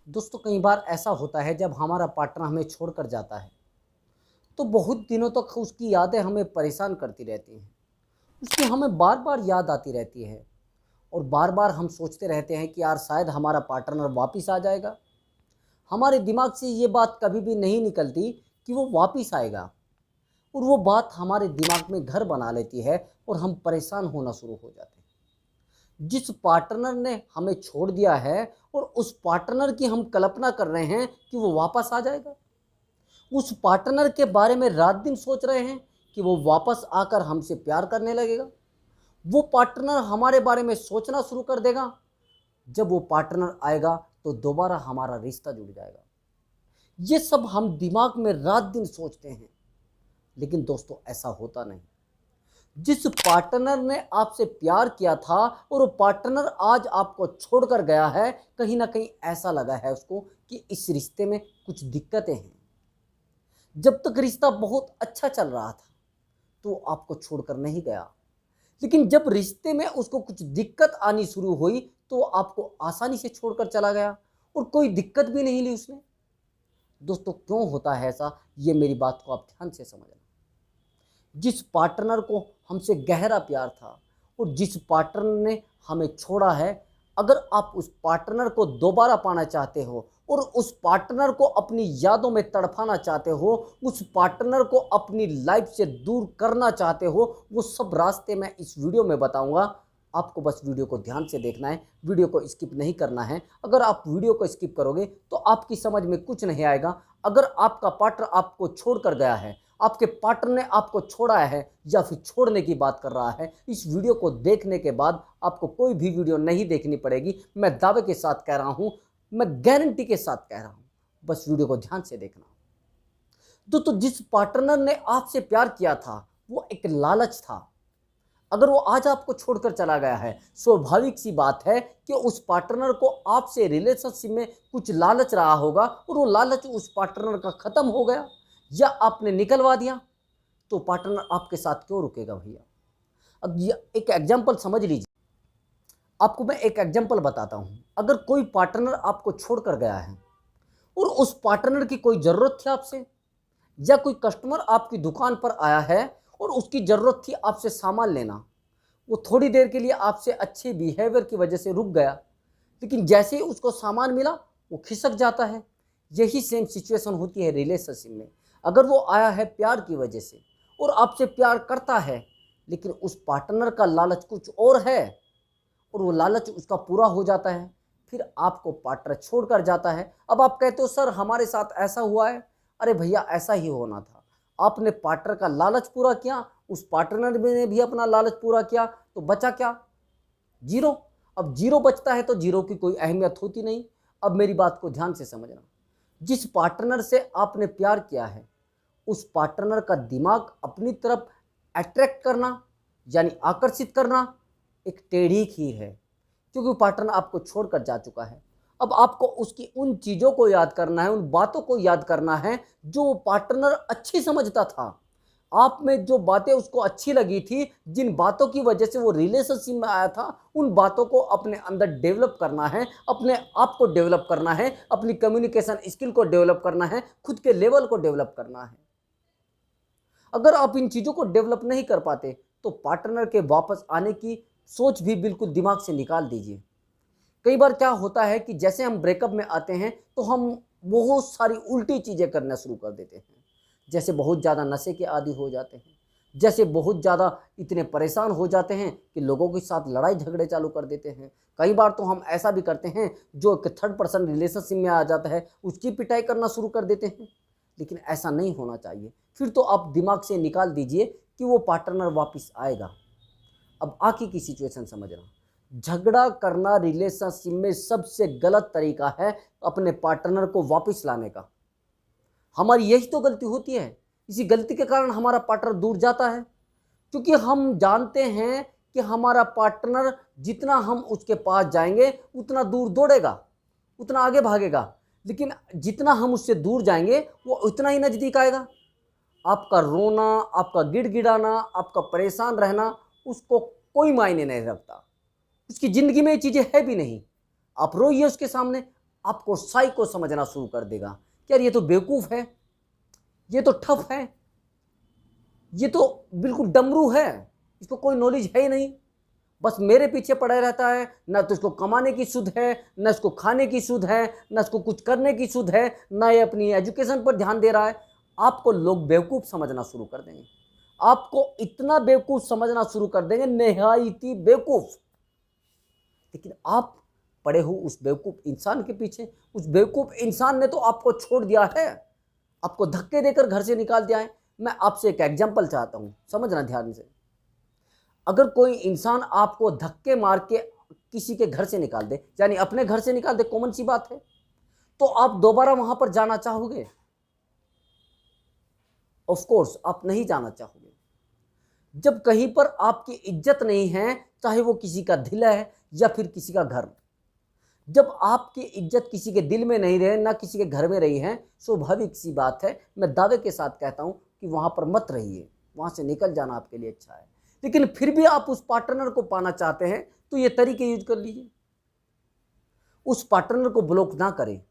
दोस्तों कई बार ऐसा होता है जब हमारा पार्टनर हमें छोड़कर जाता है तो बहुत दिनों तक उसकी यादें हमें परेशान करती रहती हैं। उसकी हमें बार बार याद आती रहती है और बार बार हम सोचते रहते हैं कि यार शायद हमारा पार्टनर वापस आ जाएगा। हमारे दिमाग से ये बात कभी भी नहीं निकलती कि वो वापस आएगा और वो बात हमारे दिमाग में घर बना लेती है और हम परेशान होना शुरू हो जाते हैं। जिस पार्टनर ने हमें छोड़ दिया है और उस पार्टनर की हम कल्पना कर रहे हैं कि वो वापस आ जाएगा। उस पार्टनर के बारे में रात दिन सोच रहे हैं कि वो वापस आकर हमसे प्यार करने लगेगा। वो पार्टनर हमारे बारे में सोचना शुरू कर देगा। जब वो पार्टनर आएगा तो दोबारा हमारा रिश्ता जुड़ जाएगा। ये सब हम दिमाग में रात दिन सोचते हैं, लेकिन दोस्तों ऐसा होता नहीं। जिस पार्टनर ने आपसे प्यार किया था और वो पार्टनर आज आपको छोड़कर गया है, कहीं ना कहीं ऐसा लगा है उसको कि इस रिश्ते में कुछ दिक्कतें हैं। जब तक रिश्ता बहुत अच्छा चल रहा था तो आपको छोड़कर नहीं गया, लेकिन जब रिश्ते में उसको कुछ दिक्कत आनी शुरू हुई तो आपको आसानी से छोड़कर चला गया और कोई दिक्कत भी नहीं ली उसने। दोस्तों क्यों होता है ऐसा, ये मेरी बात को आप ध्यान से समझना। जिस पार्टनर को हमसे गहरा प्यार था और जिस पार्टनर ने हमें छोड़ा है, अगर आप उस पार्टनर को दोबारा पाना चाहते हो और उस पार्टनर को अपनी यादों में तड़पाना चाहते हो, उस पार्टनर को अपनी लाइफ से दूर करना चाहते हो, वो सब रास्ते मैं इस वीडियो में बताऊंगा। आपको बस वीडियो को ध्यान से देखना है, वीडियो को स्किप नहीं करना है। अगर आप वीडियो को स्किप करोगे तो आपकी समझ में कुछ नहीं आएगा। अगर आपका पार्टनर आपको छोड़कर गया है, आपके पार्टनर ने आपको छोड़ा है या फिर छोड़ने की बात कर रहा है, इस वीडियो को देखने के बाद आपको कोई भी वीडियो नहीं देखनी पड़ेगी। मैं दावे के साथ कह रहा हूं, मैं गारंटी के साथ कह रहा हूं, बस वीडियो को ध्यान से देखना। तो जिस पार्टनर ने आपसे प्यार किया था वो एक लालच था। अगर वो आज आपको छोड़कर चला गया है, स्वाभाविक सी बात है कि उस पार्टनर को आपसे रिलेशनशिप में कुछ लालच रहा होगा और वो लालच उस पार्टनर का खत्म हो गया या आपने निकलवा दिया, तो पार्टनर आपके साथ क्यों रुकेगा भैया। अब ये एक एग्जांपल समझ लीजिए। आपको मैं एक एग्जांपल बताता हूं। अगर कोई पार्टनर आपको छोड़कर गया है और उस पार्टनर की कोई ज़रूरत थी आपसे, या कोई कस्टमर आपकी दुकान पर आया है और उसकी ज़रूरत थी आपसे सामान लेना, वो थोड़ी देर के लिए आपसे अच्छे बिहेवियर की वजह से रुक गया, लेकिन जैसे ही उसको सामान मिला वो खिसक जाता है। यही सेम सिचुएशन होती है रिलेशनशिप में। अगर वो आया है प्यार की वजह से और आपसे प्यार करता है, लेकिन उस पार्टनर का लालच कुछ और है और वो लालच उसका पूरा हो जाता है, फिर आपको पार्टनर छोड़कर जाता है। अब आप कहते हो सर हमारे साथ ऐसा हुआ है। अरे भैया ऐसा ही होना था। आपने पार्टनर का लालच पूरा किया, उस पार्टनर ने भी अपना लालच पूरा किया, तो बचा क्या? जीरो। अब जीरो बचता है तो जीरो की कोई अहमियत होती नहीं। अब मेरी बात को ध्यान से समझना। जिस पार्टनर से आपने प्यार किया है उस पार्टनर का दिमाग अपनी तरफ अट्रैक्ट करना यानी आकर्षित करना एक टेढ़ी खीर है, क्योंकि वो पार्टनर आपको छोड़कर जा चुका है। अब आपको उसकी उन चीज़ों को याद करना है, उन बातों को याद करना है जो वो पार्टनर अच्छी समझता था। आप में जो बातें उसको अच्छी लगी थी, जिन बातों की वजह से वो रिलेशनशिप में आया था, उन बातों को अपने अंदर डेवलप करना है, अपने आप को डेवलप करना है, अपनी कम्युनिकेशन स्किल को डेवलप करना है, खुद के लेवल को डेवलप करना है। अगर आप इन चीज़ों को डेवलप नहीं कर पाते तो पार्टनर के वापस आने की सोच भी बिल्कुल दिमाग से निकाल दीजिए। कई बार क्या होता है कि जैसे हम ब्रेकअप में आते हैं तो हम बहुत सारी उल्टी चीज़ें करना शुरू कर देते हैं। जैसे बहुत ज़्यादा नशे के आदी हो जाते हैं, जैसे बहुत ज़्यादा इतने परेशान हो जाते हैं कि लोगों के साथ लड़ाई झगड़े चालू कर देते हैं। कई बार तो हम ऐसा भी करते हैं, जो एक थर्ड पर्सन रिलेशनशिप में आ जाता है उसकी पिटाई करना शुरू कर देते हैं। लेकिन ऐसा नहीं होना चाहिए। फिर तो आप दिमाग से निकाल दीजिए कि वो पार्टनर वापस आएगा। अब आगे की सिचुएशन समझना। झगड़ा करना रिलेशनशिप में सबसे गलत तरीका है अपने पार्टनर को वापस लाने का। हमारी यही तो गलती होती है। इसी गलती के कारण हमारा पार्टनर दूर जाता है, क्योंकि हम जानते हैं कि हमारा पार्टनर जितना हम उसके पास जाएंगे उतना दूर दौड़ेगा, उतना आगे भागेगा, लेकिन जितना हम उससे दूर जाएंगे वो उतना ही नज़दीक आएगा। आपका रोना, आपका गिड़गिड़ाना, आपका परेशान रहना उसको कोई मायने नहीं रखता। उसकी ज़िंदगी में ये चीज़ें है भी नहीं। आप रोइए उसके सामने, आपको साइको समझना शुरू कर देगा कि यार ये तो बेवकूफ़ है, ये तो ठफ है, ये तो बिल्कुल डमरू है, इसको कोई नॉलेज है ही नहीं, बस मेरे पीछे पड़ा रहता है, ना तो इसको कमाने की सुध है, ना इसको खाने की सुध है, ना इसको कुछ करने की सुध है, ना ये अपनी एजुकेशन पर ध्यान दे रहा है। आपको लोग बेवकूफ़ समझना शुरू कर देंगे, आपको इतना बेवकूफ़ समझना शुरू कर देंगे, निहायती बेवकूफ़। लेकिन आप पड़े हो उस बेवकूफ़ इंसान के पीछे। उस बेवकूफ़ इंसान ने तो आपको छोड़ दिया है, आपको धक्के देकर घर से निकाल दिया है। मैं आपसे एक एग्जाम्पल चाहता हूँ, समझना ध्यान से। अगर कोई इंसान आपको धक्के मार के किसी के घर से निकाल दे, यानी अपने घर से निकाल दे, कॉमन सी बात है, तो आप दोबारा वहां पर जाना चाहोगे? ऑफ कोर्स आप नहीं जाना चाहोगे। जब कहीं पर आपकी इज्जत नहीं है, चाहे वो किसी का दिल है या फिर किसी का घर, जब आपकी इज्जत किसी के दिल में नहीं रहे, ना किसी के घर में रही है, स्वाभाविक सी बात है, मैं दावे के साथ कहता हूं कि वहां पर मत रहिए, वहां से निकल जाना आपके लिए अच्छा है। लेकिन फिर भी आप उस पार्टनर को पाना चाहते हैं तो ये तरीके यूज कर लीजिए। उस पार्टनर को ब्लॉक ना करें,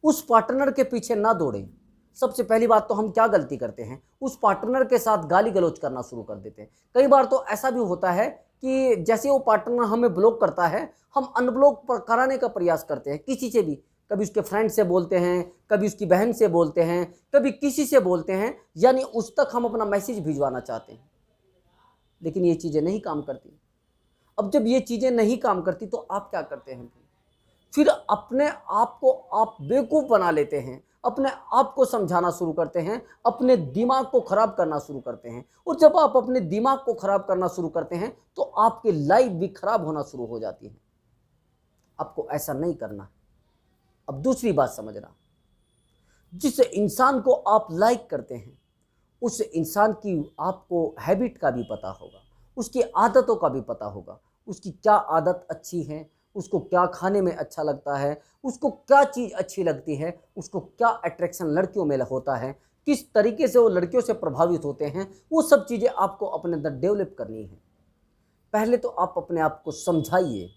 उस पार्टनर के पीछे ना दौड़ें। सबसे पहली बात तो हम क्या गलती करते हैं, उस पार्टनर के साथ गाली गलौज करना शुरू कर देते हैं। कई बार तो ऐसा भी होता है कि जैसे वो पार्टनर हमें ब्लॉक करता है, हम अनब्लॉक कराने का प्रयास करते हैं किसी से भी। कभी उसके फ्रेंड से बोलते हैं, कभी उसकी बहन से बोलते हैं, कभी किसी से बोलते हैं, यानी उस तक हम अपना मैसेज भिजवाना चाहते हैं। लेकिन ये चीज़ें नहीं काम करती। अब जब ये चीज़ें नहीं काम करती तो आप क्या करते हैं? फिर अपने आप को आप बेवकूफ़ बना लेते हैं, अपने आप को समझाना शुरू करते हैं, अपने दिमाग को ख़राब करना शुरू करते हैं। और जब आप अपने दिमाग को ख़राब करना शुरू करते हैं तो आपकी लाइफ भी ख़राब होना शुरू हो जाती है। आपको ऐसा नहीं करना। अब दूसरी बात समझना, जिस इंसान को आप लाइक करते हैं उस इंसान की आपको हैबिट का भी पता होगा, उसकी आदतों का भी पता होगा, उसकी क्या आदत अच्छी है, उसको क्या खाने में अच्छा लगता है, उसको क्या चीज़ अच्छी लगती है, उसको क्या अट्रैक्शन लड़कियों में होता है, किस तरीके से वो लड़कियों से प्रभावित होते हैं, वो सब चीज़ें आपको अपने अंदर डेवलप करनी है। पहले तो आप अपने आप को समझाइए।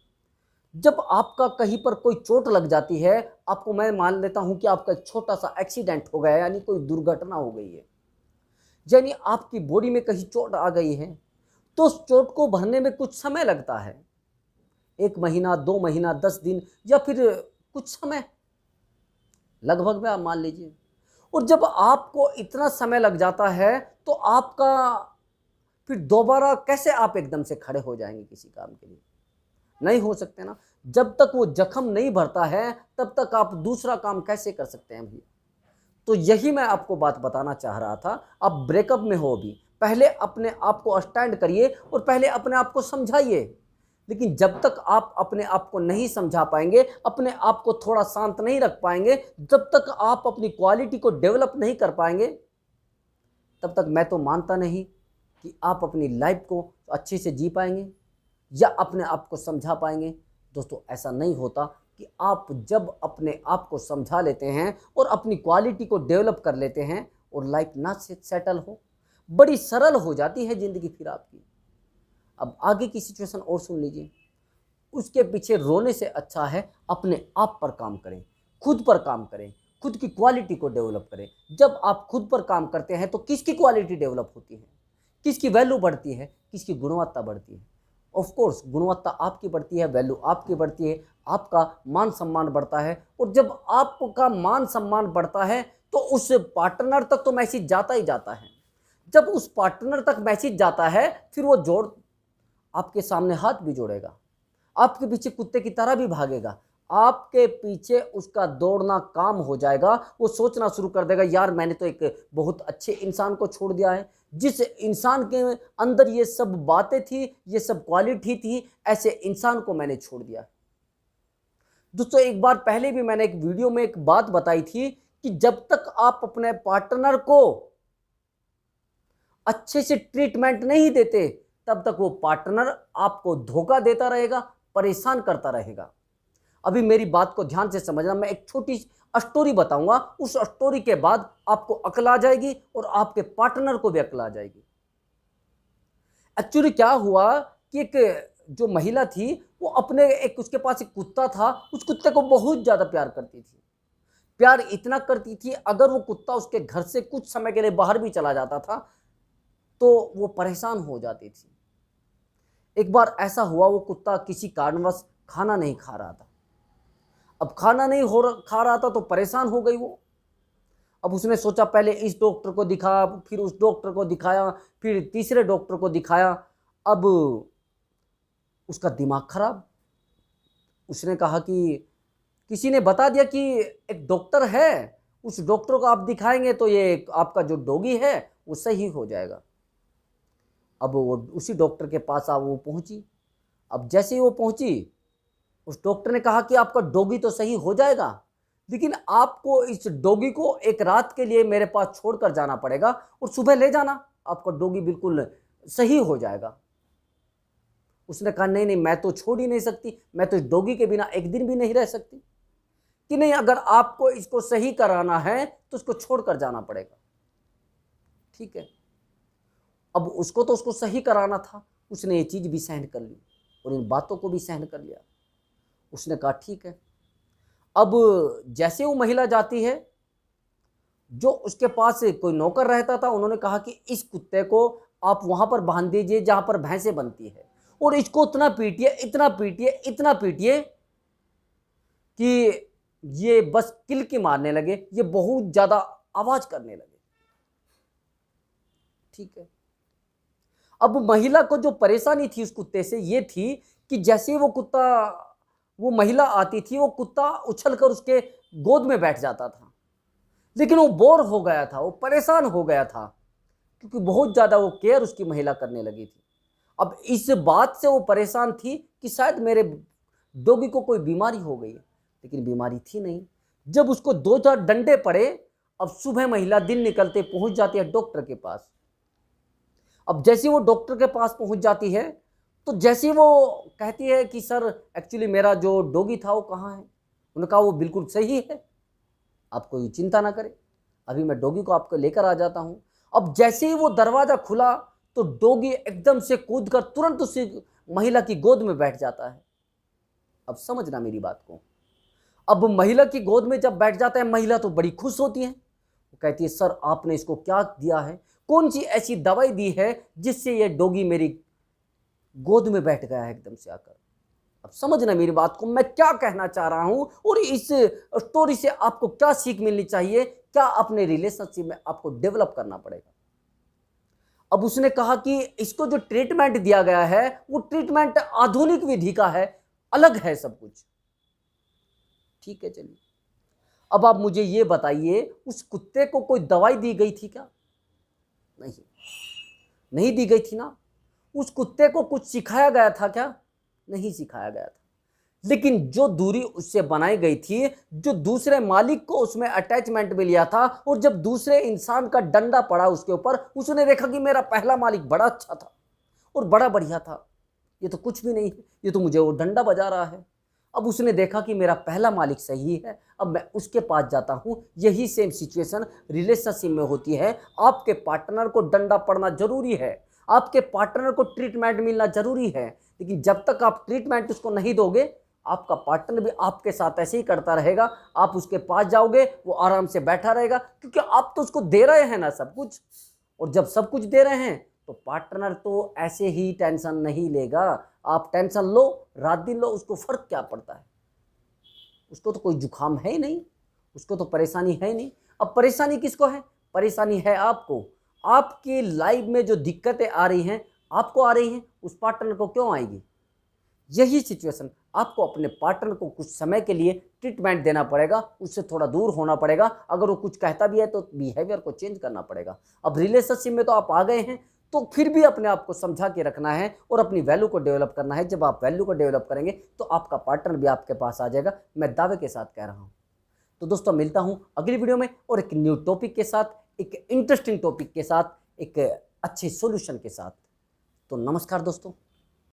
जब आपका कहीं पर कोई चोट लग जाती है, आपको मैं मान लेता हूँ कि आपका एक छोटा सा एक्सीडेंट हो गया है, यानी कोई दुर्घटना हो गई है, यानी आपकी बॉडी में कहीं चोट आ गई है, तो उस चोट को भरने में कुछ समय लगता है, 1 महीना, 2 महीना, 10 दिन या फिर कुछ समय लगभग में आप मान लीजिए। और जब आपको इतना समय लग जाता है तो आपका फिर दोबारा कैसे आप एकदम से खड़े हो जाएंगे किसी काम के लिए? नहीं हो सकते ना। जब तक वो जख्म नहीं भरता है तब तक आप दूसरा काम कैसे कर सकते हैं भैया? तो यही मैं आपको बात बताना चाह रहा था। आप ब्रेकअप में हो अभी, पहले अपने आप को स्टैंड करिए और पहले अपने आप को समझाइए। लेकिन जब तक आप अपने आप को नहीं समझा पाएंगे, अपने आप को थोड़ा शांत नहीं रख पाएंगे, जब तक आप अपनी क्वालिटी को डेवलप नहीं कर पाएंगे, तब तक मैं तो मानता नहीं कि आप अपनी लाइफ को अच्छे से जी पाएंगे या अपने आप को समझा पाएंगे। दोस्तों, ऐसा नहीं होता कि आप जब अपने आप को समझा लेते हैं और अपनी क्वालिटी को डेवलप कर लेते हैं और लाइफ ना सेटल हो, बड़ी सरल हो जाती है ज़िंदगी फिर आपकी। अब आगे की सिचुएशन और सुन लीजिए। उसके पीछे रोने से अच्छा है अपने आप पर काम करें, खुद पर काम करें, खुद की क्वालिटी को डेवलप करें। जब आप खुद पर काम करते हैं तो किसकी क्वालिटी डेवलप होती है, किसकी वैल्यू बढ़ती है, किसकी गुणवत्ता बढ़ती है? ऑफ कोर्स गुणवत्ता आपकी बढ़ती है, वैल्यू आपकी बढ़ती है, आपका मान सम्मान बढ़ता है। और जब आपका मान सम्मान बढ़ता है तो उस पार्टनर तक तो मैसेज जाता ही जाता है। जब उस पार्टनर तक मैसेज जाता है फिर वो जोड़ आपके सामने हाथ भी जोड़ेगा, आपके पीछे कुत्ते की तरह भी भागेगा, आपके पीछे उसका दौड़ना काम हो जाएगा। वो सोचना शुरू कर देगा, यार मैंने तो एक बहुत अच्छे इंसान को छोड़ दिया है, जिस इंसान के अंदर ये सब बातें थी, ये सब क्वालिटी थी, ऐसे इंसान को मैंने छोड़ दिया। दोस्तों, एक बार पहले भी मैंने एक वीडियो में एक बात बताई थी कि जब तक आप अपने पार्टनर को अच्छे से ट्रीटमेंट नहीं देते तब तक वो पार्टनर आपको धोखा देता रहेगा, परेशान करता रहेगा। अभी मेरी बात को ध्यान से समझना, मैं एक छोटी स्टोरी बताऊंगा, उस स्टोरी के बाद आपको अकल आ जाएगी और आपके पार्टनर को भी अकल आ जाएगी। एक्चुअली क्या हुआ कि एक जो महिला थी वो अपने एक उसके पास एक कुत्ता था, उस कुत्ते को बहुत ज़्यादा प्यार करती थी। प्यार इतना करती थी, अगर वो कुत्ता उसके घर से कुछ समय के लिए बाहर भी चला जाता था तो वो परेशान हो जाती थी। एक बार ऐसा हुआ, वो कुत्ता किसी कारणवश खाना नहीं खा रहा था। अब खाना नहीं खा रहा था तो परेशान हो गई वो। अब उसने सोचा पहले इस डॉक्टर को दिखा, फिर उस डॉक्टर को दिखाया, फिर तीसरे डॉक्टर को दिखाया। अब उसका दिमाग खराब। उसने कहा कि किसी ने बता दिया कि एक डॉक्टर है, उस डॉक्टर को आप दिखाएंगे तो ये आपका जो डॉगी है वो सही हो जाएगा। अब वो उसी डॉक्टर के पास वो पहुंची। अब जैसे ही वो पहुंची, उस डॉक्टर ने कहा कि आपका डॉगी तो सही हो जाएगा, लेकिन आपको इस डॉगी को एक रात के लिए मेरे पास छोड़कर जाना पड़ेगा और सुबह ले जाना, आपका डॉगी बिल्कुल सही हो जाएगा। उसने कहा नहीं नहीं, मैं तो छोड़ ही नहीं सकती, मैं तो इस डॉगी के बिना एक दिन भी नहीं रह सकती। कि नहीं, अगर आपको इसको सही कराना है तो उसको छोड़कर जाना पड़ेगा। ठीक है। अब उसको सही कराना था, उसने ये चीज भी सहन कर ली और इन बातों को भी सहन कर लिया। उसने कहा ठीक है। अब जैसे वो महिला जाती है, जो उसके पास कोई नौकर रहता था, उन्होंने कहा कि इस कुत्ते को आप वहां पर बांध दीजिए जहां पर भैंसें बनती है, और इसको इतना पीटिए, इतना पीटिए, इतना पीटिए कि ये बस किलकी मारने लगे, ये बहुत ज्यादा आवाज करने लगे। ठीक है। अब महिला को जो परेशानी थी उस कुत्ते से ये थी कि जैसे वो महिला आती थी, वो कुत्ता उछलकर उसके गोद में बैठ जाता था। लेकिन वो बोर हो गया था, वो परेशान हो गया था, क्योंकि बहुत ज्यादा वो केयर उसकी महिला करने लगी थी। अब इस बात से वो परेशान थी कि शायद मेरे डॉगी को कोई बीमारी हो गई है, लेकिन बीमारी थी नहीं। जब उसको 2-4 डंडे पड़े, अब सुबह महिला दिन निकलते पहुंच जाती है डॉक्टर के पास। अब जैसे वो डॉक्टर के पास पहुंच जाती है, तो जैसे वो कहती है कि सर एक्चुअली मेरा जो डॉगी था वो कहाँ है। उन्होंने कहा वो बिल्कुल सही है, आप कोई चिंता ना करें, अभी मैं डॉगी को आपको लेकर आ जाता हूँ। अब जैसे ही वो दरवाजा खुला तो डॉगी एकदम से कूदकर तुरंत उसी महिला की गोद में बैठ जाता है। अब समझना मेरी बात को। अब महिला की गोद में जब बैठ जाता है, महिला तो बड़ी खुश होती है। वो कहती है सर आपने इसको क्या दिया है, कौन सी ऐसी दवाई दी है जिससे ये डॉगी मेरी गोद में बैठ गया है एकदम से आकर। अब समझना मेरी बात को, मैं क्या कहना चाह रहा हूं और इस स्टोरी से आपको क्या सीख मिलनी चाहिए, क्या अपने रिलेशनशिप में आपको डेवलप करना पड़ेगा। अब उसने कहा कि इसको जो ट्रीटमेंट दिया गया है वो ट्रीटमेंट आधुनिक विधि का है, अलग है सब कुछ। ठीक है, चलिए अब आप मुझे ये बताइए, उस कुत्ते को कोई दवाई दी गई थी क्या? नहीं दी गई थी ना। उस कुत्ते को कुछ सिखाया गया था क्या? नहीं सिखाया गया था। लेकिन जो दूरी उससे बनाई गई थी, जो दूसरे मालिक को उसमें अटैचमेंट में लिया था, और जब दूसरे इंसान का डंडा पड़ा उसके ऊपर, उसने देखा कि मेरा पहला मालिक बड़ा अच्छा था और बड़ा बढ़िया था, ये तो कुछ भी नहीं है, ये तो मुझे वो डंडा बजा रहा है। अब उसने देखा कि मेरा पहला मालिक सही है, अब मैं उसके पास जाता हूं। यही सेम सिचुएशन रिलेशनशिप में होती है। आपके पार्टनर को डंडा पड़ना जरूरी है, आपके पार्टनर को ट्रीटमेंट मिलना जरूरी है, लेकिन जब तक आप ट्रीटमेंट उसको नहीं दोगे, आपका पार्टनर भी आपके साथ ऐसे ही करता रहेगा। आप उसके पास जाओगे, वो आराम से बैठा रहेगा, क्योंकि आप तो उसको दे रहे हैं ना सब कुछ। और जब सब कुछ दे रहे हैं तो पार्टनर तो ऐसे ही टेंशन नहीं लेगा। आप टेंशन लो, रात दिन लो, उसको फर्क क्या पड़ता है? उसको तो कोई जुकाम है ही नहीं, उसको तो परेशानी है ही नहीं। अब परेशानी किसको है? परेशानी है आपको। आपकी लाइफ में जो दिक्कतें आ रही हैं, आपको आ रही हैं, उस पार्टनर को क्यों आएगी? यही सिचुएशन, आपको अपने पार्टनर को कुछ समय के लिए ट्रीटमेंट देना पड़ेगा, उससे थोड़ा दूर होना पड़ेगा। अगर वो कुछ कहता भी है तो बिहेवियर को चेंज करना पड़ेगा। अब रिलेशनशिप में तो आप आ गए हैं, तो फिर भी अपने आप को समझा के रखना है और अपनी वैल्यू को डेवलप करना है। जब आप वैल्यू को डेवलप करेंगे तो आपका पार्टनर भी आपके पास आ जाएगा, मैं दावे के साथ कह रहा हूँ। तो दोस्तों मिलता हूँ अगली वीडियो में और एक न्यू टॉपिक के साथ, एक इंटरेस्टिंग टॉपिक के साथ, एक अच्छे सॉल्यूशन के साथ। तो नमस्कार दोस्तों।